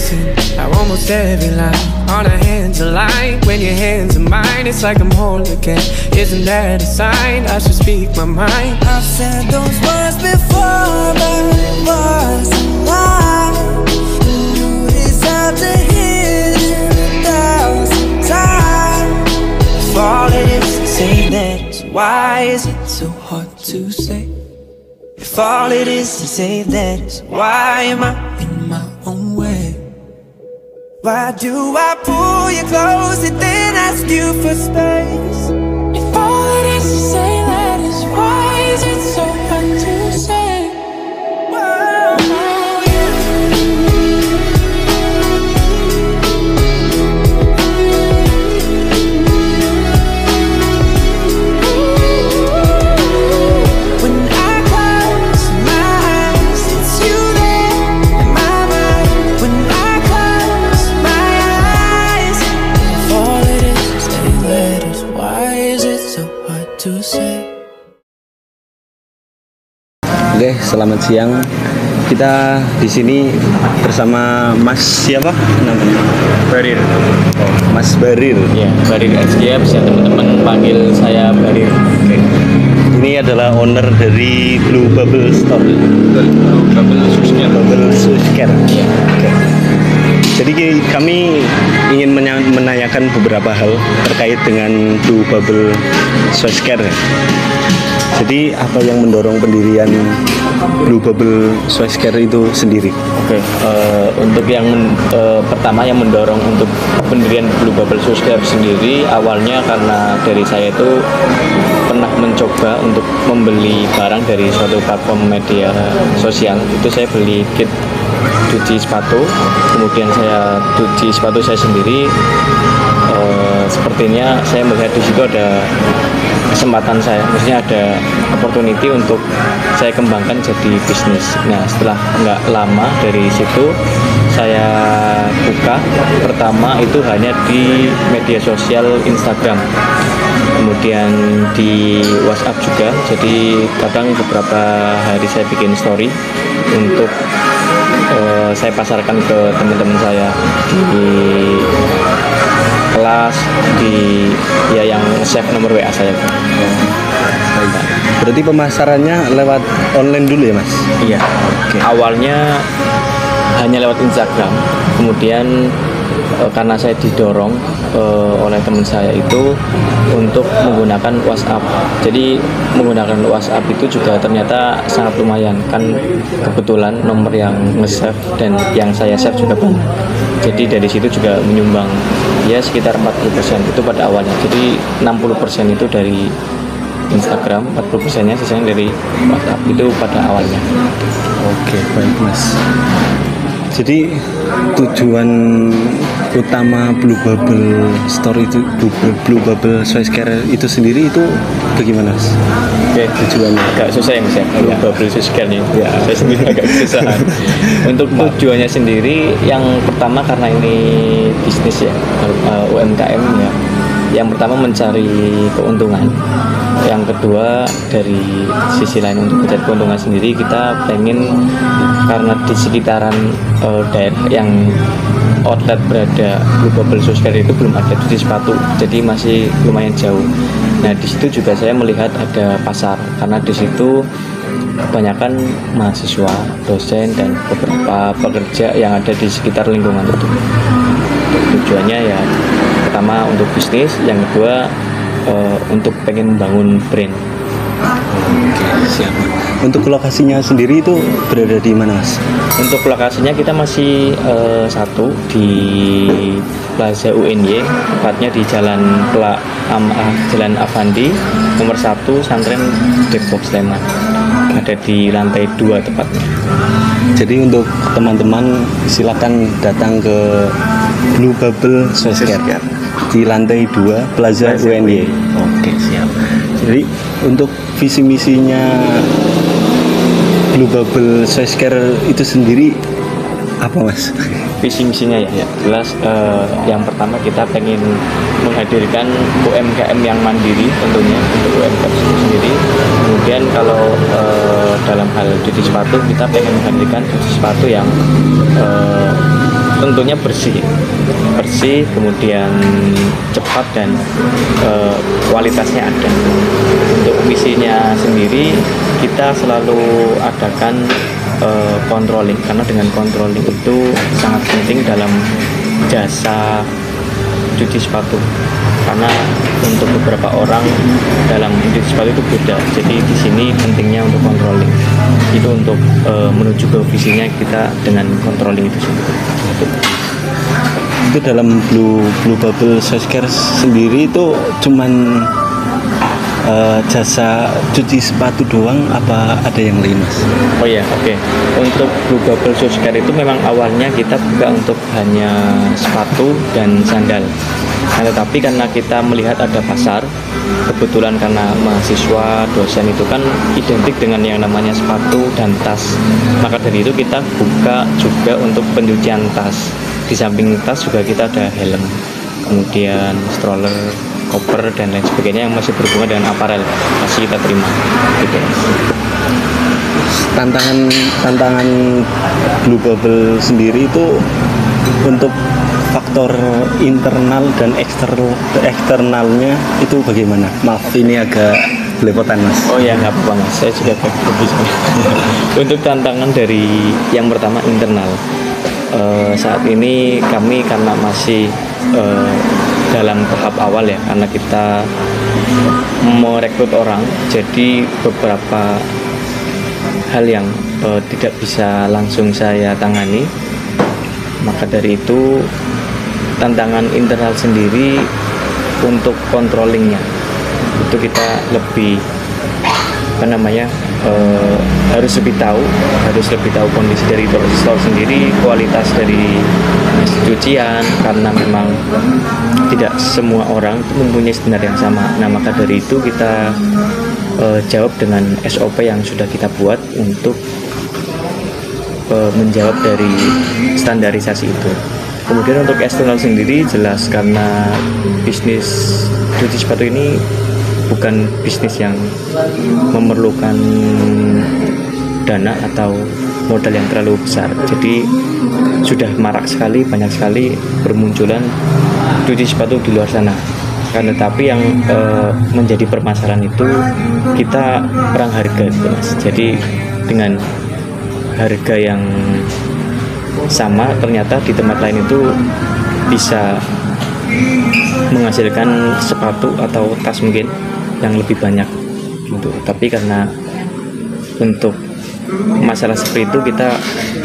listen. Now almost every line on our hands align. When your hands are mine, it's like I'm whole again. Isn't that a sign? I should speak my mind. I've said those words before, but it was a lie. You deserve to hear it 1,000 times. If all it is to say that, why is it so hard to say? If all it is to say that, why am I in my own way? Why do I pull you close and then ask you for space? If all it is to say that is, why is it so hard to say? Whoa, yeah. When I close my eyes, it's you there in my mind. When I close my eyes, if all it is to say that is, why is it so hard to say? Oke, selamat siang. Kita di sini bersama Mas siapa namanya? Barir. Oh, Mas Barir. Ya, Barir SGF, bisa teman-teman panggil saya Barir. Oke. Ini adalah owner dari Blue Bubble Store. Bubble Susker. Bubble Susker. Iya. Oke. Jadi kami ingin menanyakan beberapa hal terkait dengan Blue Bubble Susker. Jadi apa yang mendorong pendirian Blue Bubble Susker itu sendiri? Oke, untuk yang pertama yang mendorong untuk pendirian Blue Bubble Susker sendiri awalnya karena dari saya itu pernah mencoba untuk membeli barang dari suatu platform media sosial. Itu saya beli kit cuci sepatu, kemudian saya cuci sepatu saya sendiri. Sepertinya saya melihat di situ ada kesempatan saya, maksudnya ada opportunity untuk saya kembangkan jadi bisnis. Nah, setelah nggak lama dari situ saya buka, pertama itu hanya di media sosial Instagram, kemudian di WhatsApp juga. Jadi kadang beberapa hari saya bikin story untuk saya pasarkan ke teman-teman saya di kelas, di ya yang save nomor WA saya. Berarti pemasarannya lewat online dulu ya, Mas? Iya. Oke. Awalnya hanya lewat Instagram, kemudian karena saya didorong oleh teman saya itu untuk menggunakan WhatsApp. Jadi menggunakan WhatsApp itu juga ternyata sangat lumayan, kan kebetulan nomor yang nge-save dan yang saya save juga banyak. Jadi dari situ juga menyumbang ya sekitar 40% itu pada awalnya. Jadi 60% itu dari Instagram, 40%-nya sisanya dari WhatsApp itu pada awalnya. Oke, baik Mas. Jadi tujuan utama Blue Bubble Store itu, Blue Bubble Susker itu sendiri itu bagaimana, Mas? Oke, tujuannya agak susah ya Mas ya, Blue Bubble Susker nih. Ya, saya sendiri agak kesusahan. Untuk tujuannya sendiri, yang pertama karena ini bisnis ya, UMKM ya. Yang pertama mencari keuntungan. Yang kedua dari sisi lain untuk mencari keuntungan sendiri, kita pengen karena di sekitaran daerah yang outlet berada Blue Bubble Susker itu belum ada cuci sepatu, jadi masih lumayan jauh. Nah di situ juga saya melihat ada pasar karena di situ kebanyakan mahasiswa, dosen dan beberapa pekerja yang ada di sekitar lingkungan itu. Tujuannya ya pertama untuk bisnis, yang kedua untuk pengen membangun brand. Oke, siap. Untuk lokasinya sendiri itu berada di mana, Mas? Untuk lokasinya kita masih satu di Plaza UNY, tepatnya di Jalan Avandi nomor 1 Santren Depok Sleman. Ada di lantai 2 tepatnya. Jadi untuk teman-teman silakan datang ke Blue Bubble Susker di lantai 2 Plaza UNY. Oke, siap. Jadi untuk visi misinya Blue Bubble Susker itu sendiri apa, Mas? Visi misinya ya jelas, yang pertama kita pengen menghadirkan UMKM yang mandiri tentunya untuk UMKM sendiri. Kemudian kalau dalam hal cuci sepatu, kita pengen menghadirkan cuci sepatu yang tentunya bersih, kemudian cepat dan kualitasnya ada. Untuk misinya sendiri kita selalu adakan controlling, karena dengan controlling itu sangat penting dalam jasa cuci sepatu, karena untuk beberapa orang dalam cuci sepatu itu beda. Jadi di sini pentingnya untuk controlling itu untuk menuju ke visinya kita dengan controlling itu sendiri. Itu dalam Blue Bubble Source Care sendiri itu cuman jasa cuci sepatu doang apa ada yang lain, Mas? Oh ya, oke. Untuk Blue Bubble Source Care itu memang awalnya kita buka untuk hanya sepatu dan sandal. Nah, tetapi karena kita melihat ada pasar, kebetulan karena mahasiswa, dosen itu kan identik dengan yang namanya sepatu dan tas. Maka dari itu kita buka juga untuk pencucian tas. Di samping tas juga kita ada helm, kemudian stroller, koper dan lain sebagainya yang masih berhubungan dengan aparel masih kita terima gitu. Tantangan Blue Bubble sendiri itu untuk faktor internal dan eksternalnya itu bagaimana? Maaf ini agak belepotan, Mas. Oh ya, nggak apa-apa, Mas, saya juga bagus. Untuk tantangan dari yang pertama internal, saat ini kami karena masih dalam tahap awal ya, karena kita merekrut orang, jadi beberapa hal yang tidak bisa langsung saya tangani. Maka dari itu tantangan internal sendiri untuk controllingnya itu kita lebih harus lebih tahu kondisi dari store sendiri, kualitas dari cucian, karena memang tidak semua orang mempunyai standar yang sama. Nah, maka dari itu kita jawab dengan SOP yang sudah kita buat untuk menjawab dari standarisasi itu. Kemudian untuk eksternal sendiri jelas karena bisnis cuci sepatu ini bukan bisnis yang memerlukan dana atau modal yang terlalu besar. Jadi sudah marak sekali, banyak sekali bermunculan cuci sepatu di luar sana. Karena tapi yang menjadi permasalahan itu kita perang harga, Mas. Jadi dengan harga yang sama ternyata di tempat lain itu bisa menghasilkan sepatu atau tas mungkin yang lebih banyak gitu. Tapi karena untuk masalah seperti itu kita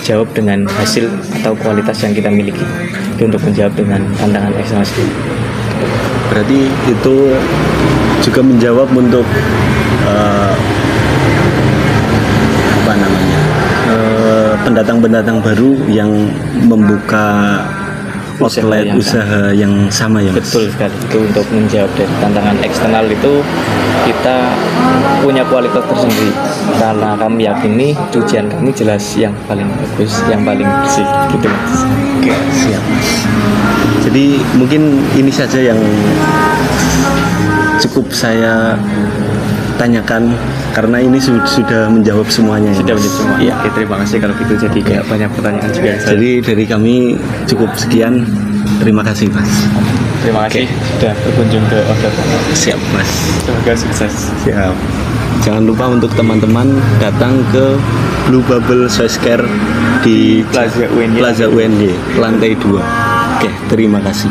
jawab dengan hasil atau kualitas yang kita miliki itu untuk menjawab dengan tantangan eksternal sendiri. Berarti itu juga menjawab untuk pendatang-pendatang baru yang membuka outlet usaha yang sama ya, Mas? Betul sekali. Itu untuk menjawab dari tantangan eksternal itu kita punya kualitas tersendiri, karena kami yakini cucian kami jelas yang paling bagus, yang paling bersih gitu, Mas. Oke, siap, Mas. Jadi mungkin ini saja yang cukup saya tanyakan karena ini sudah menjawab semuanya. Sudah menjawab semua. Ya. Oke, terima kasih kalau gitu. Jadi kayak banyak pertanyaan juga. Jadi dari kami cukup sekian. Terima kasih, Mas. Terima kasih sudah berkunjung ke outlet. Siap, Mas. Semoga sukses. Siap. Jangan lupa untuk teman-teman datang ke Blue Bubble Source Care di Plaza UNY lantai 2. Oke, terima kasih.